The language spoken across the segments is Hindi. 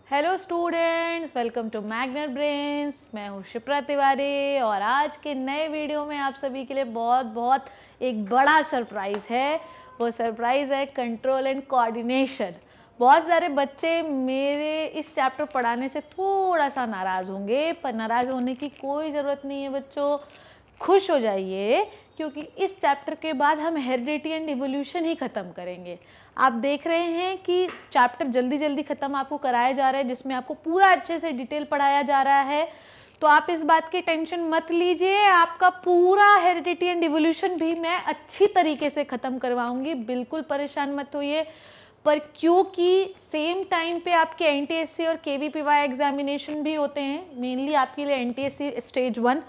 Hello students, welcome to Magnet Brains. मैं हूँ शिप्रा तिवारी और आज के नए वीडियो में आप सभी के लिए बहुत एक बड़ा सरप्राइज़ है। वो सरप्राइज़ है कंट्रोल एंड कोऑर्डिनेशन। बहुत सारे बच्चे मेरे इस चैप्टर पढ़ाने से थोड़ा सा नाराज़ होंगे, पर नाराज़ होने की कोई ज़रूरत नहीं है बच्चों। खुश हो जाइए क्योंकि इस चैप्टर के बाद हम हेरिडिटी एंड इवोल्यूशन ही ख़त्म करेंगे। आप देख रहे हैं कि चैप्टर जल्दी ख़त्म आपको कराया जा रहा है, जिसमें आपको पूरा अच्छे से डिटेल पढ़ाया जा रहा है। तो आप इस बात की टेंशन मत लीजिए, आपका पूरा हेरिडिटी एंड इवोल्यूशन भी मैं अच्छी तरीके से ख़त्म करवाऊंगी, बिल्कुल परेशान मत होइए। पर क्योंकि सेम टाइम पे आपके एनटीएससी और केवीपीवाई एग्जामिनेशन भी होते हैं, मेनली आपके लिए एनटीएससी स्टेज 1,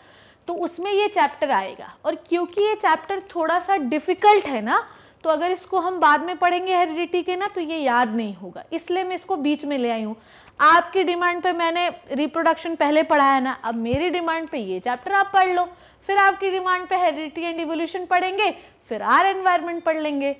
तो उसमें ये चैप्टर आएगा। और क्योंकि ये चैप्टर थोड़ा सा डिफ़िकल्ट है ना, तो अगर इसको हम बाद में पढ़ेंगे हेरिडिटी के ना, तो ये याद नहीं होगा, इसलिए मैं इसको बीच में ले आई हूँ। आपकी डिमांड पे मैंने रिप्रोडक्शन पहले पढ़ाया ना, अब मेरी डिमांड पे ये चैप्टर आप पढ़ लो, फिर आपकी डिमांड पे हेरिडिटी एंड इवोल्यूशन पढ़ेंगे, फिर आर एनवायरनमेंट पढ़ लेंगे।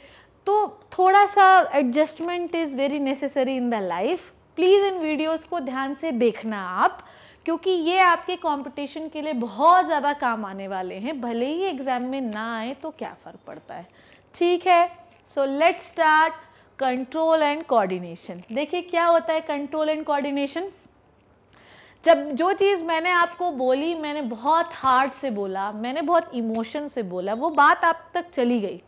तो थोड़ा सा adjustment is very necessary in the life. Please in videos को ध्यान से देखना आप, क्योंकि ये आपके कंपटीशन के लिए बहुत ज़्यादा काम आने वाले हैं। भले ही एग्ज़ाम में ना आए तो क्या फ़र्क पड़ता है, ठीक है। So let's start control and coordination. देखिए क्या होता है कंट्रोल एंड कोऑर्डिनेशन। जब जो चीज़ मैंने आपको बोली, मैंने बहुत हार्ट से बोला, मैंने बहुत इमोशन से बोला, वो बात आप तक चली गई।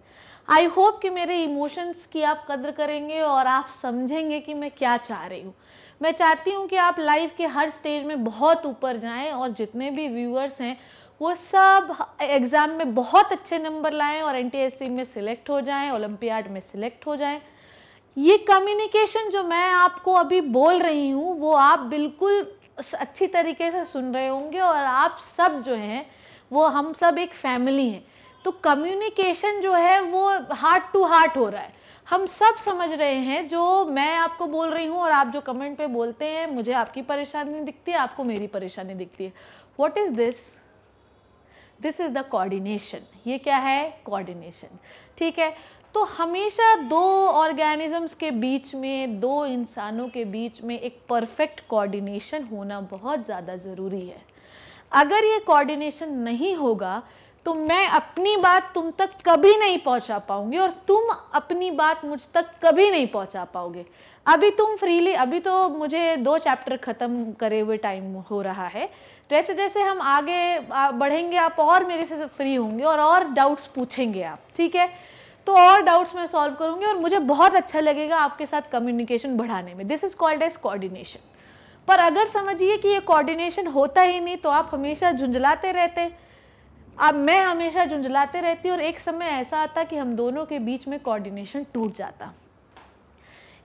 आई होप कि मेरे इमोशंस की आप कद्र करेंगे और आप समझेंगे कि मैं क्या चाह रही हूँ। मैं चाहती हूँ कि आप लाइफ के हर स्टेज में बहुत ऊपर जाएं और जितने भी व्यूअर्स हैं वो सब एग्ज़ाम में बहुत अच्छे नंबर लाएं और एनटीएससी में सिलेक्ट हो जाएं, ओलंपियाड में सिलेक्ट हो जाएं। ये कम्युनिकेशन जो मैं आपको अभी बोल रही हूँ वो आप बिल्कुल अच्छी तरीके से सुन रहे होंगे, और आप सब जो हैं वो हम सब एक फैमिली हैं। तो कम्युनिकेशन जो है वो हार्ट टू हार्ट हो रहा है, हम सब समझ रहे हैं जो मैं आपको बोल रही हूँ, और आप जो कमेंट पे बोलते हैं मुझे आपकी परेशानी दिखती है, आपको मेरी परेशानी दिखती है। What is this? This is the coordination. ये क्या है? कोऑर्डिनेशन, ठीक है। तो हमेशा दो ऑर्गेनिजम्स के बीच में, दो इंसानों के बीच में एक परफेक्ट कोऑर्डिनेशन होना बहुत ज़्यादा ज़रूरी है। अगर ये कोऑर्डिनेशन नहीं होगा तो मैं अपनी बात तुम तक कभी नहीं पहुंचा पाऊंगी और तुम अपनी बात मुझ तक कभी नहीं पहुंचा पाओगे। अभी तुम फ्रीली, अभी तो मुझे 2 चैप्टर ख़त्म करे हुए टाइम हो रहा है। जैसे जैसे हम आगे बढ़ेंगे आप और मेरे से फ्री होंगे और डाउट्स पूछेंगे आप, ठीक है। तो और डाउट्स मैं सॉल्व करूँगी और मुझे बहुत अच्छा लगेगा आपके साथ कम्युनिकेशन बढ़ाने में। This is called as coordination. पर अगर समझिए कि ये कोऑर्डिनेशन होता ही नहीं तो आप हमेशा झुंझलाते रहते। अब मैं हमेशा झुंझलाते रहती और एक समय ऐसा आता कि हम दोनों के बीच में कोऑर्डिनेशन टूट जाता।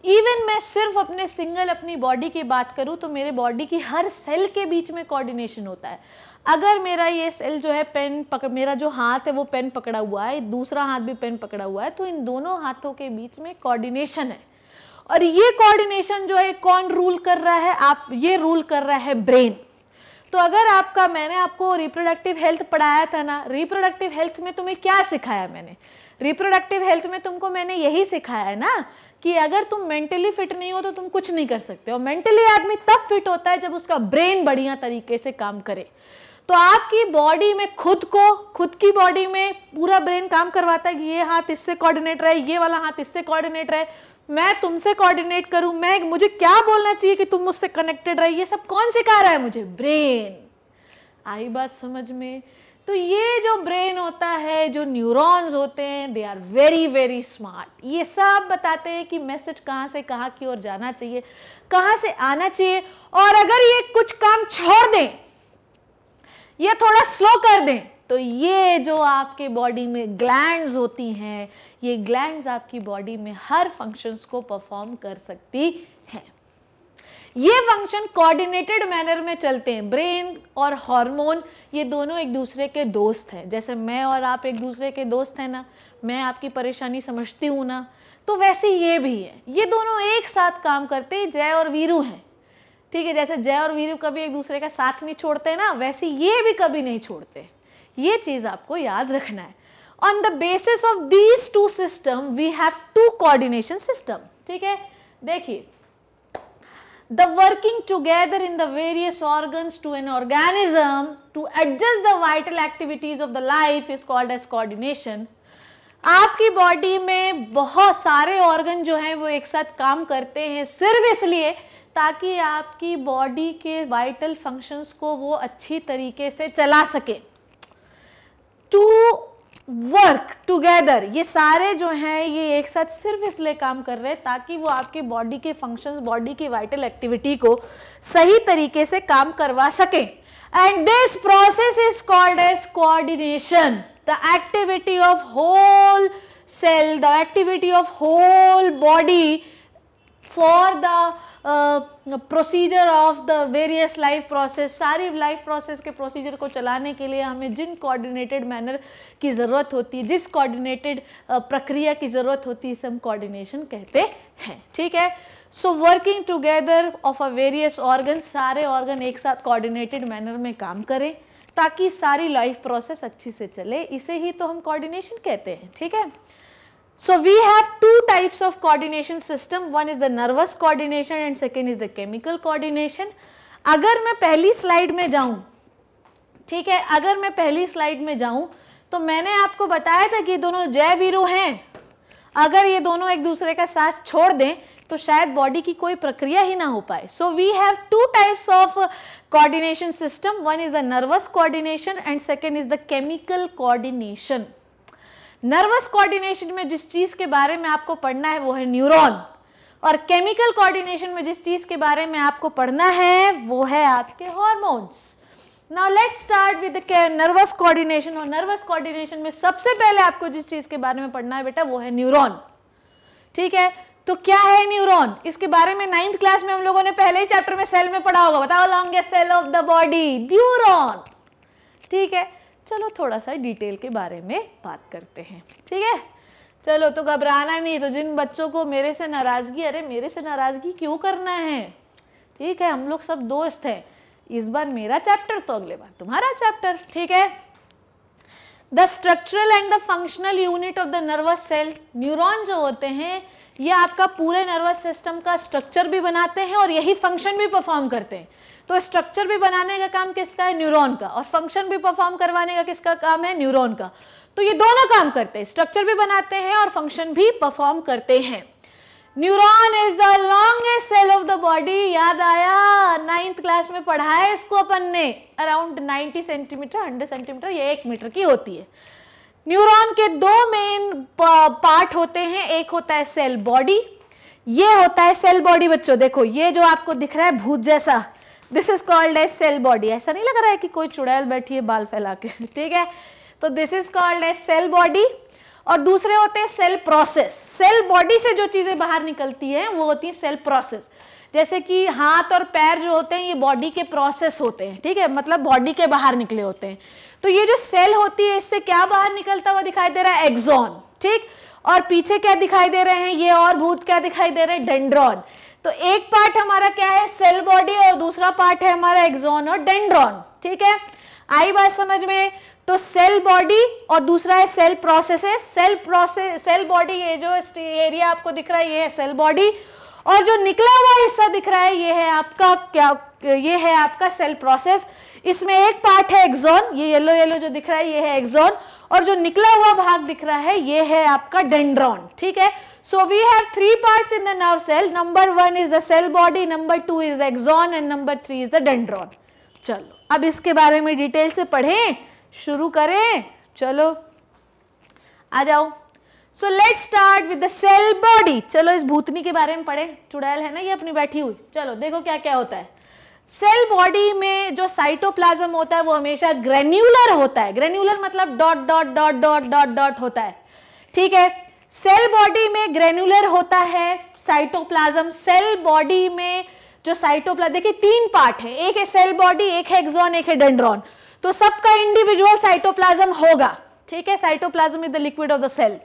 इवन मैं सिर्फ अपनी बॉडी की बात करूं तो मेरे बॉडी की हर सेल के बीच में कोऑर्डिनेशन होता है। अगर मेरा ये सेल जो है पेन पकड़, मेरा जो हाथ है वो पेन पकड़ा हुआ है, दूसरा हाथ भी पेन पकड़ा हुआ है, तो इन दोनों हाथों के बीच में कोऑर्डिनेशन है। और ये कोऑर्डिनेशन जो है कौन रूल कर रहा है? आप, ये रूल कर रहा है ब्रेन। तो अगर आपका, मैंने आपको रिप्रोडक्टिव हेल्थ पढ़ाया था ना, रिप्रोडक्टिव हेल्थ में तुम्हें क्या सिखाया मैंने? रिप्रोडक्टिव हेल्थ में तुमको मैंने यही सिखाया है ना कि अगर तुम मेंटली फिट नहीं हो तो तुम कुछ नहीं कर सकते। और मेंटली आदमी तब फिट होता है जब उसका ब्रेन बढ़िया तरीके से काम करे। तो आपकी बॉडी में खुद की बॉडी में पूरा ब्रेन काम करवाता है कि ये हाथ इससे कोऑर्डिनेट रहे, ये वाला हाथ इससे कोऑर्डिनेट रहे, मैं तुमसे कोऑर्डिनेट करूं, मुझे क्या बोलना चाहिए कि तुम मुझसे कनेक्टेड रहे, ये सब कौन सिखा रहा है मुझे? ब्रेन। आई बात समझ में? तो ये जो ब्रेन होता है, जो न्यूरॉन्स होते हैं, दे आर वेरी स्मार्ट। ये सब बताते हैं कि मैसेज कहाँ से कहाँ की ओर जाना चाहिए, कहाँ से आना चाहिए। और अगर ये कुछ काम छोड़ दें या थोड़ा स्लो कर दें तो ये जो आपके बॉडी में ग्लैंड्स होती हैं, ये ग्लैंड्स आपकी बॉडी में हर फंक्शंस को परफॉर्म कर सकती हैं। ये फंक्शन कोऑर्डिनेटेड मैनर में चलते हैं। ब्रेन और हार्मोन ये दोनों एक दूसरे के दोस्त हैं। जैसे मैं और आप एक दूसरे के दोस्त हैं ना, मैं आपकी परेशानी समझती हूँ ना, तो वैसे ये भी है। ये दोनों एक साथ काम करते हैं, जय और वीरू हैं, ठीक है। जैसे जय और वीरू कभी एक दूसरे का साथ नहीं छोड़ते ना, वैसे ये भी कभी नहीं छोड़ते। ये चीज़ आपको याद रखना है। On the basis of these 2 system we have 2 coordination system, ठीक है। देखिए the working together in the various organs to an organism to adjust the vital activities of the life is called as coordination. आपकी बॉडी में बहुत सारे ऑर्गन जो हैं वो एक साथ काम करते हैं सिर्फ इसलिए ताकि आपकी बॉडी के वाइटल फंक्शंस को वो अच्छी तरीके से चला सके. टू वर्क टुगेदर, ये सारे जो हैं ये एक साथ सिर्फ इसलिए काम कर रहे हैं ताकि वो आपके बॉडी के फंक्शंस, बॉडी की वाइटल एक्टिविटी को सही तरीके से काम करवा सके. And this process is called as coordination. The activity of whole cell, the activity of whole body for the procedure of the various life process. सारी लाइफ प्रोसेस के प्रोसीजर को चलाने के लिए हमें जिन कोऑर्डिनेटेड मैनर की ज़रूरत होती है, जिस कोऑर्डिनेटेड प्रक्रिया की ज़रूरत होती है, इसे हम कोऑर्डिनेशन कहते हैं. ठीक है. So working together of a various organ, सारे ऑर्गन एक साथ कोऑर्डिनेटेड मैनर में काम करें ताकि सारी लाइफ प्रोसेस अच्छी से चले, इसे ही तो हम कोऑर्डिनेशन कहते हैं. ठीक है. So we have two types of coordination system. One is the nervous coordination and second is the chemical coordination. अगर मैं पहली स्लाइड में जाऊं, ठीक है, अगर मैं पहली स्लाइड में जाऊं तो मैंने आपको बताया था कि ये दोनों जय वीरू हैं. अगर ये दोनों एक दूसरे का साथ छोड़ दें तो शायद बॉडी की कोई प्रक्रिया ही ना हो पाए. So we have two types of coordination system. One is the nervous coordination and second is the chemical coordination. Nervous coordination में जिस चीज के बारे में आपको पढ़ना है वो है न्यूरॉन, और केमिकल कोऑर्डिनेशन में जिस चीज के बारे में आपको पढ़ना है वो है आपके hormones. Now let's start with the nervous coordination. और नर्वस कोऑर्डिनेशन में सबसे पहले आपको जिस चीज के बारे में पढ़ना है बेटा वो है न्यूरॉन. ठीक है. तो क्या है न्यूरॉन? इसके बारे में 9th क्लास में हम लोगों ने पहले ही चैप्टर में सेल में पढ़ा होगा. बताओ, longest cell of the body, neuron. ठीक है. चलो थोड़ा सा डिटेल के बारे में बात करते हैं. ठीक है. चलो, तो घबराना नहीं. तो जिन बच्चों को मेरे से नाराजगी, अरे मेरे से नाराजगी क्यों करना है, ठीक है, हम लोग सब दोस्त हैं. इस बार मेरा चैप्टर तो अगले बार तुम्हारा चैप्टर. ठीक है. The structural and the functional unit of the nervous cell. Neuron जो होते हैं ये आपका पूरे नर्वस सिस्टम का स्ट्रक्चर भी बनाते हैं और यही फंक्शन भी परफॉर्म करते हैं. तो स्ट्रक्चर भी बनाने का काम किसका है? न्यूरॉन का. और फंक्शन भी परफॉर्म करवाने का किसका काम है? न्यूरॉन का. तो ये दोनों काम करते हैं, स्ट्रक्चर भी बनाते हैं और फंक्शन भी परफॉर्म करते हैं. Neuron is the longest cell of the body. याद आया? 9th क्लास में पढ़ा है इसको अपन ने. अराउंड 90 सेंटीमीटर, 100 सेंटीमीटर या 1 मीटर की होती है. न्यूरॉन के दो मेन पार्ट होते हैं. एक होता है सेल बॉडी. ये होता है सेल बॉडी. बच्चों देखो, ये जो आपको दिख रहा है भूत जैसा, this is called as cell body. ऐसा नहीं लग रहा है कि कोई चुड़ैल बैठी है बाल फैला के. ठीक है. तो this is called as cell body. और दूसरे होते हैं सेल प्रोसेस. सेल बॉडी से जो चीजें बाहर निकलती है वो होती है सेल प्रोसेस. जैसे कि हाथ और पैर जो होते हैं ये बॉडी के प्रोसेस होते हैं. ठीक है, मतलब बॉडी के बाहर निकले होते हैं. तो ये जो सेल होती है इससे क्या बाहर निकलता हुआ दिखाई दे रहा है? एक्सॉन. ठीक. और पीछे क्या दिखाई दे रहे हैं ये और भूत क्या दिखाई दे रहे हैं? डेंड्रॉन. तो एक पार्ट हमारा क्या है? सेल बॉडी, और दूसरा पार्ट है हमारा एक्सॉन और डेंड्रॉन. ठीक है. आई बात समझ में? तो सेल बॉडी और दूसरा है सेल प्रोसेसेस. सेल बॉडी, ये जो एरिया आपको दिख रहा है ये है सेल बॉडी, और जो निकला हुआ हिस्सा दिख रहा है ये है आपका क्या? ये है आपका सेल प्रोसेस. इसमें एक पार्ट है एक्सॉन, ये येलो येलो जो दिख रहा है ये है एक्सॉन, और जो निकला हुआ भाग दिख रहा है ये है आपका डेंड्रॉन. ठीक है. So we have 3 parts in the nerve cell. Number 1 is the cell body, number 2 is the axon and number 3 is the dendron. चलो अब इसके बारे में डिटेल से पढ़ें, शुरू करें. चलो आ जाओ. So let's start with the cell body. चलो इस भूतनी के बारे में पढ़ें. चुड़ैल है ना ये अपनी बैठी हुई. चलो देखो क्या क्या होता है. सेल बॉडी में जो साइटोप्लाज्म होता है वो हमेशा ग्रेन्युलर होता है. ग्रेन्युलर मतलब dot dot dot dot dot dot होता है. ठीक है. सेल बॉडी में ग्रेन्युलर होता है साइटोप्लाज्म. सेल बॉडी में जो साइटोप्लाज्म, देखिए 3 पार्ट है. एक है सेल बॉडी, एक है एक्सॉन, एक है डेंड्रॉन. तो सबका इंडिविजुअल साइटोप्लाज्म होगा. ठीक है. Cytoplasm is the liquid of the cell.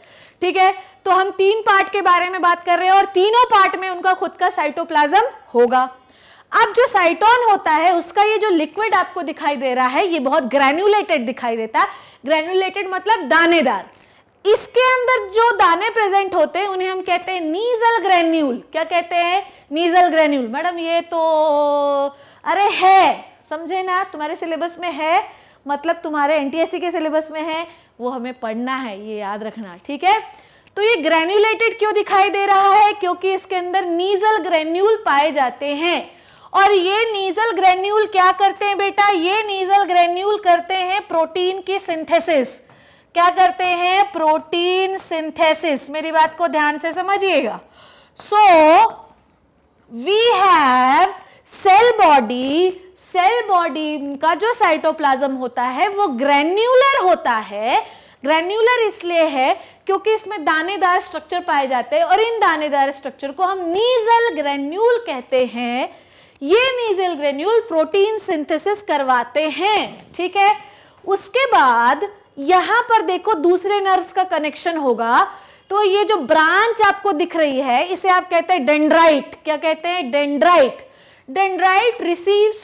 ठीक है. तो हम 3 पार्ट के बारे में बात कर रहे हैं और तीनों पार्ट में उनका खुद का साइटोप्लाज्म होगा. अब जो साइटोन होता है उसका ये जो लिक्विड आपको दिखाई दे रहा है ये बहुत ग्रैन्युलेटेड दिखाई देता है. ग्रैन्युलेटेड मतलब दानेदार. इसके अंदर जो दाने प्रेजेंट होते हैं उन्हें हम कहते हैं नीजल ग्रेन्यूल. क्या कहते हैं? Nasal granule. मैडम ये तो अरे है, समझे ना, तुम्हारे सिलेबस में है, मतलब तुम्हारे एनटीएससी के सिलेबस में है, वो हमें पढ़ना है, ये याद रखना, ठीक है। तो ये ग्रेन्यूलेटेड क्यों दिखाई दे रहा है? क्योंकि इसके अंदर नीजल ग्रेन्यूल पाए जाते हैं। और ये नीजल ग्रेन्यूल क्या करते हैं बेटा? ये नीजल ग्रेन्यूल करते हैं प्रोटीन की सिंथेसिस। क्या करते हैं? Protein synthesis. मेरी बात को ध्यान से समझिएगा। So we have cell body. Cell body का जो साइटोप्लाज्म होता है वो ग्रेन्यूलर होता है। ग्रेन्यूलर इसलिए है क्योंकि इसमें दानेदार स्ट्रक्चर पाए जाते हैं और इन दानेदार स्ट्रक्चर को हम नीजल ग्रेन्यूल कहते हैं। ये नीजल ग्रेन्यूल प्रोटीन सिंथेसिस करवाते हैं, ठीक है। उसके बाद यहां पर देखो दूसरे नर्व्स का कनेक्शन होगा, तो ये जो ब्रांच आपको दिख रही है इसे आप कहते हैं डेंड्राइट। क्या कहते हैं? Dendrite. Dendrite receives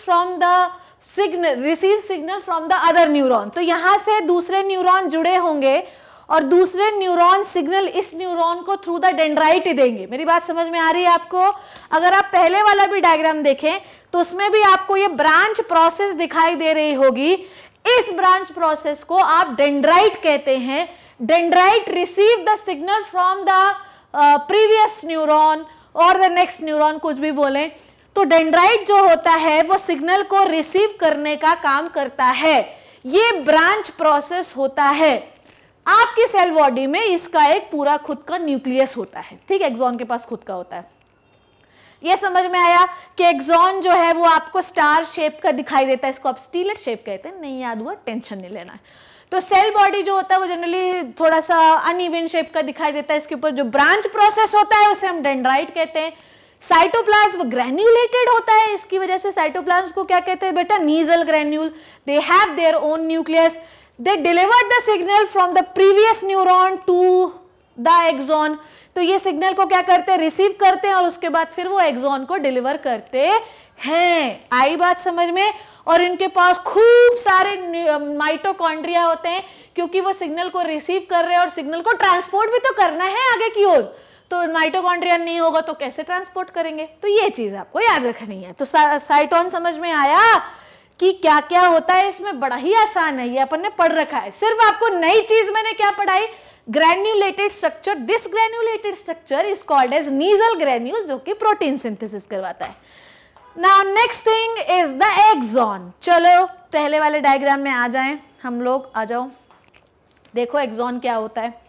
signal from the other neuron. तो यहां से दूसरे न्यूरॉन जुड़े होंगे और दूसरे न्यूरॉन सिग्नल इस न्यूरॉन को थ्रू द डेंड्राइट ही देंगे। मेरी बात समझ में आ रही है आपको? अगर आप पहले वाला भी डायग्राम देखें तो उसमें भी आपको ये ब्रांच प्रोसेस दिखाई दे रही होगी। इस ब्रांच प्रोसेस को आप डेंड्राइट कहते हैं। Dendrite receive the signal from the previous neuron और द नेक्स्ट न्यूरॉन, कुछ भी बोलें। तो डेंड्राइट जो होता है वो सिग्नल को रिसीव करने का काम करता है। ये ब्रांच प्रोसेस होता है। आपकी सेल बॉडी में इसका एक पूरा खुद का न्यूक्लियस होता है, ठीक है। एक्सॉन के पास खुद का होता है। ये समझ में आया कि एक्सॉन जो है वो आपको स्टार शेप का दिखाई देता है। इसको आप स्टीलेट शेप कहते हैं। नहीं याद हुआ, टेंशन नहीं लेना है। तो सेल बॉडी जो होता है वो जनरली थोड़ा सा अनइवन शेप का दिखाई देता है। इसके ऊपर जो ब्रांच प्रोसेस होता है उसे हम डेंड्राइट कहते हैं। साइटोप्लाज्म ग्रेन्यूलेटेड होता है, इसकी वजह से साइटोप्लाज्म को क्या कहते हैं बेटा? Nissl granule. They have their own nucleus. They deliver the signal from the previous neuron to the axon. तो ये सिग्नल को क्या करते हैं? रिसीव करते हैं और उसके बाद फिर वो एक्सॉन को डिलीवर करते हैं। आई बात समझ में? और इनके पास खूब सारे माइटोकॉन्ड्रिया होते हैं क्योंकि वो सिग्नल को रिसीव कर रहे हैं और सिग्नल को ट्रांसपोर्ट भी तो करना है आगे की ओर। तो माइटोकॉन्ड्रिया नहीं होगा तो कैसे ट्रांसपोर्ट करेंगे? तो ये चीज आपको याद रखनी है। तो साइटोन समझ में आया कि क्या क्या होता है इसमें? बड़ा ही आसान है, ये अपन ने पढ़ रखा है। सिर्फ आपको नई चीज मैंने क्या पढ़ाई? Granulated structure. This granulated structure is called as Nissl granule, जो कि प्रोटीन सिंथेसिस करवाता है। Now next thing is the axon. चलो पहले वाले डायग्राम में आ जाएं हम लोग, आ जाओ। देखो एक्सॉन क्या होता है।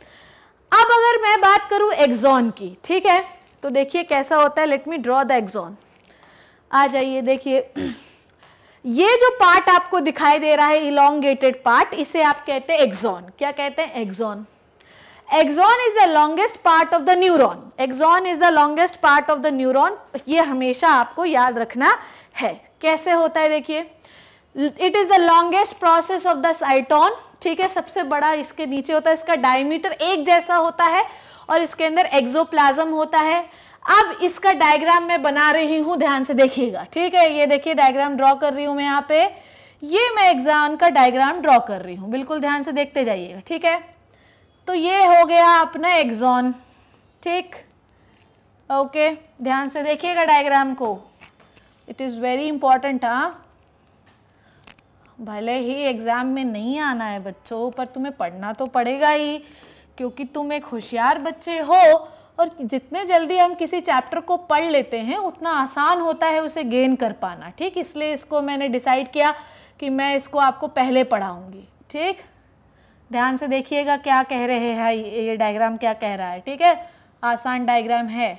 अब अगर मैं बात करूं एक्सॉन की, ठीक है, तो देखिए कैसा होता है। Let me draw the axon. आ जाइए, देखिए ये जो पार्ट आपको दिखाई दे रहा है इलोंगेटेड पार्ट, इसे आप कहते हैं एक्सॉन। क्या कहते हैं? Axon. Axon is the longest part of the neuron. Axon is the longest part of the neuron. ये हमेशा आपको याद रखना है। कैसे होता है? देखिए, it is the longest process of the साइटोन, ठीक है। सबसे बड़ा इसके नीचे होता है, इसका डायमीटर एक जैसा होता है और इसके अंदर एक्सोप्लाज्म होता है। अब इसका डायग्राम मैं बना रही हूं, ध्यान से देखिएगा, ठीक है। ये देखिए डायग्राम ड्रॉ कर रही हूं मैं यहाँ पे। ये मैं एक्सॉन का डायग्राम ड्रॉ कर रही हूं, बिल्कुल ध्यान से देखते जाइएगा, ठीक है। तो ये हो गया अपना एक्सॉन, ठीक। ओके, ध्यान से देखिएगा डायग्राम को, इट इज वेरी इंपॉर्टेंट। हाँ, भले ही एग्जाम में नहीं आना है बच्चों, पर तुम्हें पढ़ना तो पड़ेगा ही, क्योंकि तुम एक होशियार बच्चे हो और जितने जल्दी हम किसी चैप्टर को पढ़ लेते हैं उतना आसान होता है उसे गेन कर पाना, ठीक। इसलिए इसको मैंने डिसाइड किया कि मैं इसको आपको पहले पढ़ाऊंगी, ठीक। ध्यान से देखिएगा क्या कह रहे हैं, ये डायग्राम क्या कह रहा है, ठीक है। आसान डायग्राम है,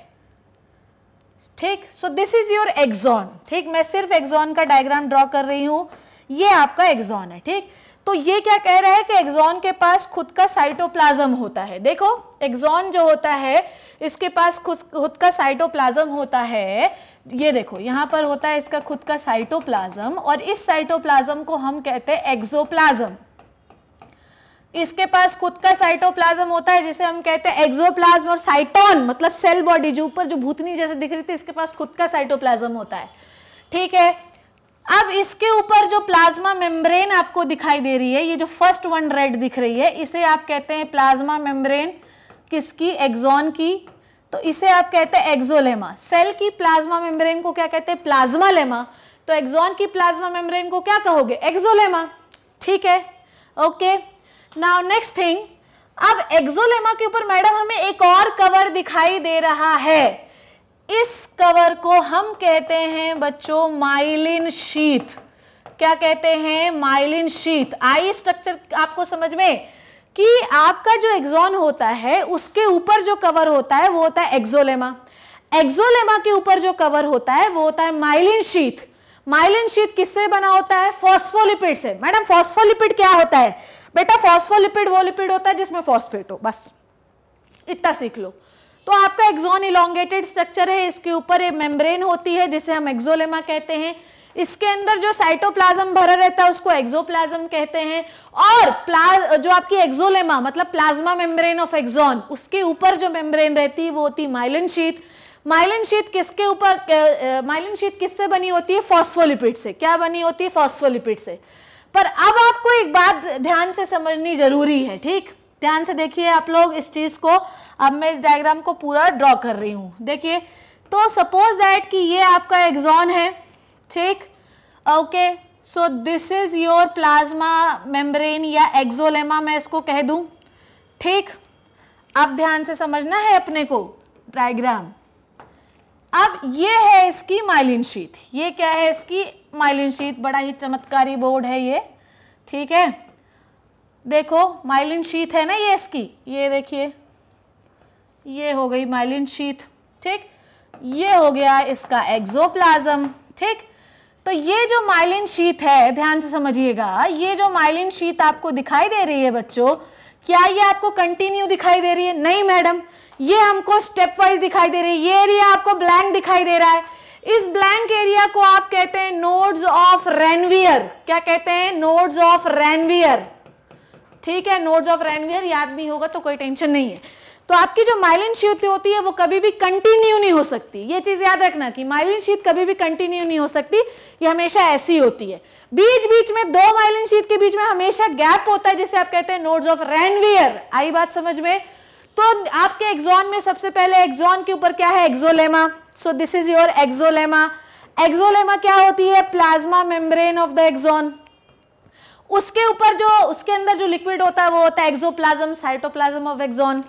ठीक। So this is your axon, ठीक। मैं सिर्फ एक्सॉन का डायग्राम ड्रॉ कर रही हूँ, ये आपका एक्सॉन है, ठीक। तो ये क्या कह रहा है कि एक्सॉन के पास खुद का साइटोप्लाज्म होता है। देखो एक्सॉन जो होता है इसके पास खुद का साइटोप्लाज्म होता है। ये देखो यहाँ पर होता है इसका खुद का साइटोप्लाज्म और इस साइटोप्लाज्म को हम कहते हैं एक्सोप्लाज्म। इसके पास खुद का साइटोप्लाज्म होता है जिसे हम कहते हैं एक्सोप्लाज्म। और साइटोन मतलब सेल बॉडी, जो ऊपर जो भूतनी जैसे दिख रही थी, इसके पास खुद का साइटोप्लाज्म होता है, ठीक है। अब इसके ऊपर जो प्लाज्मा मेम्ब्रेन आपको दिखाई दे रही है, ये जो फर्स्ट वन रेड दिख रही है, इसे आप कहते हैं प्लाज्मा मेम्ब्रेन। किसकी? एक्सॉन की, तो इसे आप कहते हैं एक्सोलेमा। सेल की प्लाज्मा मेम्ब्रेन को क्या कहते हैं? Plasma lemma. तो एक्सॉन की प्लाज्मा मेम्ब्रेन को क्या कहोगे? एक्सोलेमा। ठीक है, ओके। नाउ नेक्स्ट थिंग, अब एक्सोलेमा के ऊपर मैडम हमें एक और कवर दिखाई दे रहा है। इस कवर को हम कहते हैं बच्चों माइलिन शीथ। क्या कहते हैं? Myelin sheath. आई स्ट्रक्चर आपको समझ में कि आपका जो एक्सॉन होता है उसके ऊपर जो कवर होता है वो होता है एक्सोलेमा। एक्सोलेमा के ऊपर जो कवर होता है वो होता है माइलिन शीथ। माइलिन शीथ किससे बना होता है? फॉस्फोलिपिड से। मैडम फॉस्फोलिपिड क्या होता है? बेटा फॉस्फोलिपिड वो लिपिड होता है जिसमें फॉस्फेट हो, बस इतना सीख लो। तो आपका एक्सॉन इलोंगेटेड स्ट्रक्चर है, इसके ऊपर एक मेम्ब्रेन होती है जिसे हम एक्सोलेमा कहते हैं। इसके अंदर जो साइटोप्लाज्म भरा रहता है उसको एक्सोप्लाज्म कहते हैं। और जो आपकी एक्सोलेमा मतलब प्लाज्मा मेम्ब्रेन ऑफ एक्सॉन, उसके ऊपर जो मेम्ब्रेन रहती है वो होती है माइलिन शीथ। माइलिन शीथ किसके ऊपर? माइलिन शीथ किससे बनी होती है? फॉस्फोलिपिड से। क्या बनी होती है? फॉस्फोलिपिड से। पर अब आपको एक बात ध्यान से समझनी जरूरी है, ठीक? ध्यान से देखिए आप लोग इस चीज को। अब मैं इस डायग्राम को पूरा ड्रॉ कर रही हूं, देखिए। तो सपोज दैट कि ये आपका एक्सॉन है, ठीक? Okay, so this is your plasma membrane या एक्सोलेमा मैं इसको कह दूं, ठीक? अब ध्यान से समझना है अपने को डायग्राम। अब ये है इसकी माइलिन शीथ। ये क्या है? इसकी माइलिन शीथ। बड़ा ही चमत्कारी बोर्ड है ये, ठीक है? देखो माइलिन शीथ है ना ये इसकी, ये देखिए, ये हो गई माइलिन शीथ, ठीक? ये हो गया इसका एक्सोप्लाज्म, ठीक? तो ये जो माइलिन शीथ है, ध्यान से समझिएगा, ये जो माइलिन शीथ आपको दिखाई दे रही है बच्चों, क्या ये आपको कंटिन्यू दिखाई दे रही है? नहीं मैडम, ये हमको स्टेप वाइज दिखाई दे रही है। ये एरिया आपको ब्लैंक दिखाई दे रहा है। इस ब्लैंक एरिया को आप कहते हैं नोड्स ऑफ रेनवियर। क्या कहते हैं? नोड्स ऑफ रेनवियर, ठीक है? नोड्स ऑफ रेनवियर याद नहीं होगा तो कोई टेंशन नहीं है। तो आपकी जो माइलिन शीथ होती है वो कभी भी कंटिन्यू नहीं हो सकती। ये चीज याद रखना कि माइलिन शीथ कभी भी कंटिन्यू नहीं हो सकती, ये हमेशा ऐसी होती है। बीच बीच में दो माइलिन शीथ के बीच में हमेशा गैप होता है जिसे आप कहते हैं नोड्स ऑफ रेनवियर। आई बात समझ में? तो आपके एक्सॉन में सबसे पहले एक्सॉन के ऊपर क्या है? Axolemma. So this is your axolemma. Axolemma क्या होती है? Plasma membrane of the axon. उसके ऊपर जो उसके अंदर जो लिक्विड होता है वो होता है एक्सोप्लाज्म, साइटोप्लाज्म ऑफ एक्सॉन।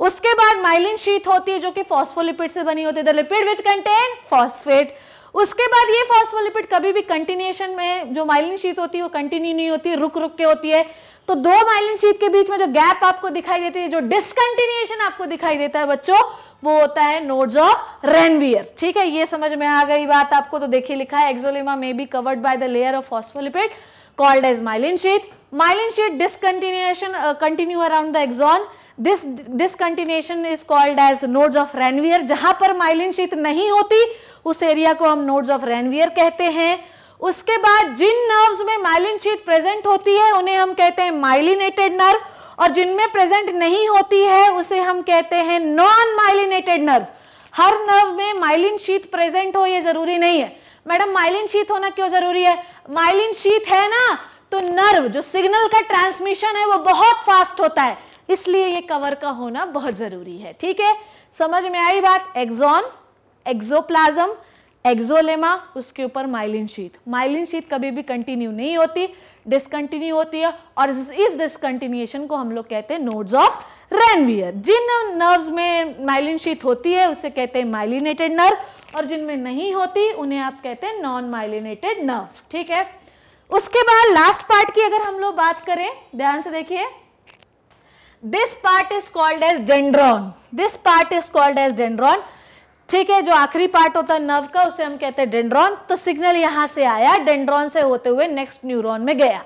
उसके बाद माइलिन शीथ होती है जो कि फॉस्फोलिपिड से बनी होती है, the lipid which contain phosphate. उसके बाद ये फॉस्फोलिपिड कभी भी कंटिन्यूएशन में, जो माइलिन शीथ होती है वो कंटिन्यू नहीं होती, रुक रुक के होती है। तो दो माइलिन शीथ के बीच में जो गैप आपको दिखाई देती है, जो डिसकंटिन्यूएशन आपको दिखाई देता है बच्चों, वो होता है नोड्स ऑफ रेनवियर। ठीक है, ये समझ में आ गई बात आपको? तो देखिए लिखा है axolemma may be covered by the layer of phospholipid called as myelin sheath. Myelin sheath discontinuation continue around the axon. This discontinuation is called as nodes of Ranvier. जहां पर माइलिन शीथ नहीं होती उस एरिया को हम नोड्स ऑफ रेनवियर कहते हैं। उसके बाद जिन नर्व्स में माइलिन शीथ प्रेजेंट होती है उन्हें हम कहते हैं माइलिनेटेड नर्व, और जिनमें प्रेजेंट नहीं होती है उसे हम कहते हैं नॉन माइलिनेटेड नर्व। हर नर्व में माइलिन शीथ प्रेजेंट हो ये जरूरी नहीं है। मैडम माइलिन शीथ होना क्यों जरूरी है? माइलिन शीथ है ना तो नर्व जो सिग्नल का ट्रांसमिशन है वो बहुत फास्ट होता है, इसलिए ये कवर का होना बहुत जरूरी है। ठीक है, समझ में आई बात? एक्सॉन, एक्सोप्लाज्म, एक्सोलेमा, उसके ऊपर माइलिन शीथ। माइलिन शीथ कभी भी कंटिन्यू नहीं होती, डिसकंटिन्यू होती है, और इस डिसकंटिन्यूएशन को हम लोग कहते हैं नोड्स ऑफ रेनवियर। जिन नर्व्स में माइलिन शीथ होती है उसे कहते हैं माइलिनेटेड नर्व, और जिनमें नहीं होती उन्हें आप कहते हैं नॉन माइलिनेटेड नर्व। ठीक है, उसके बाद लास्ट पार्ट की अगर हम लोग बात करें, ध्यान से देखिए, this part is called as dendron. This part is called as dendron. ठीक है, जो आखिरी पार्ट होता है नर्व का उसे हम कहते हैं डेंड्रॉन। तो सिग्नल यहां से आया, डेंड्रॉन से होते हुए नेक्स्ट न्यूरॉन में गया।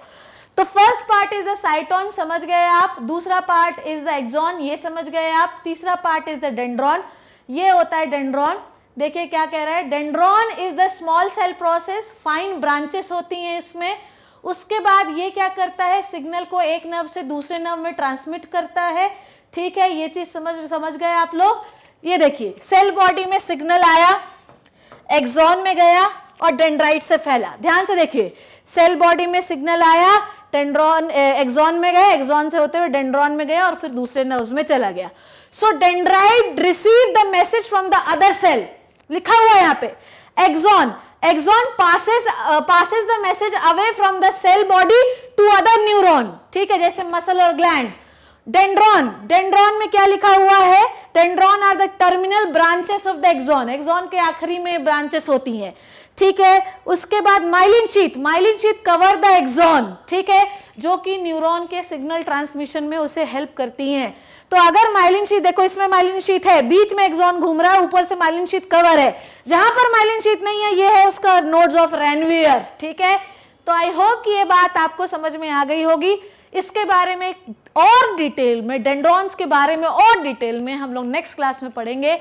तो फर्स्ट पार्ट इज द साइटोन, समझ गए आप। दूसरा पार्ट इज द एक्सॉन, ये समझ गए आप। तीसरा पार्ट इज द डेंड्रॉन, ये होता है डेंड्रॉन। देखिए क्या कह रहा है, dendron is the small cell process, fine branches होती हैं इसमें। उसके बाद ये क्या करता है, सिग्नल को एक नर्व से दूसरे नर्व में ट्रांसमिट करता है। ठीक है, ये चीज समझ गए आप लोग। ये देखिए सेल बॉडी में सिग्नल आया, एक्सॉन में गया और डेंड्राइट से फैला। ध्यान से देखिए, सेल बॉडी में सिग्नल आया, डेंड्रॉन एक्सॉन में गया, एक्सॉन से होते हुए डेंड्रॉन में गया और फिर दूसरे नर्व्स में चला गया। So dendrite receive the message from the other cell, लिखा हुआ है यहाँ पे। Axon passes the message away from the cell body to other neuron, ठीक है, जैसे मसल और ग्लैंड। डेंड्रॉन में क्या लिखा हुआ है? Dendron are the terminal branches of the axon के आखिरी में ब्रांचेस होती हैं, ठीक है। उसके बाद myelin sheath cover the axon, ठीक है, जो कि न्यूरॉन के सिग्नल ट्रांसमिशन में उसे हेल्प करती हैं। तो अगर माइलिन शीथ, देखो इसमें माइलिन शीथ है, बीच में एक्सॉन घूम रहा है, ऊपर से माइलिन शीथ कवर है। जहां पर माइलिन शीथ नहीं है, ये है उसका नोड्स ऑफ रैनवियर, ठीक है। तो आई होप कि ये बात आपको समझ में आ गई होगी। इसके बारे में और डिटेल में, डेंड्रॉन्स के बारे में और डिटेल में हम लोग नेक्स्ट क्लास में पढ़ेंगे।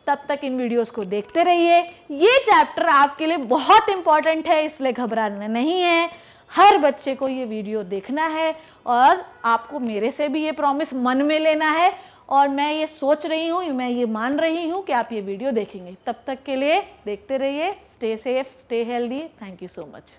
तब तक इन वीडियोस को देखते रहिए। ये चैप्टर आपके लिए बहुत इंपॉर्टेंट है, इसलिए घबराना नहीं है। हर बच्चे को ये वीडियो देखना है और आपको मेरे से भी ये प्रॉमिस मन में लेना है, और मैं ये सोच रही हूँ, मैं ये मान रही हूँ कि आप ये वीडियो देखेंगे। तब तक के लिए देखते रहिए। Stay safe, stay healthy. Thank you so much.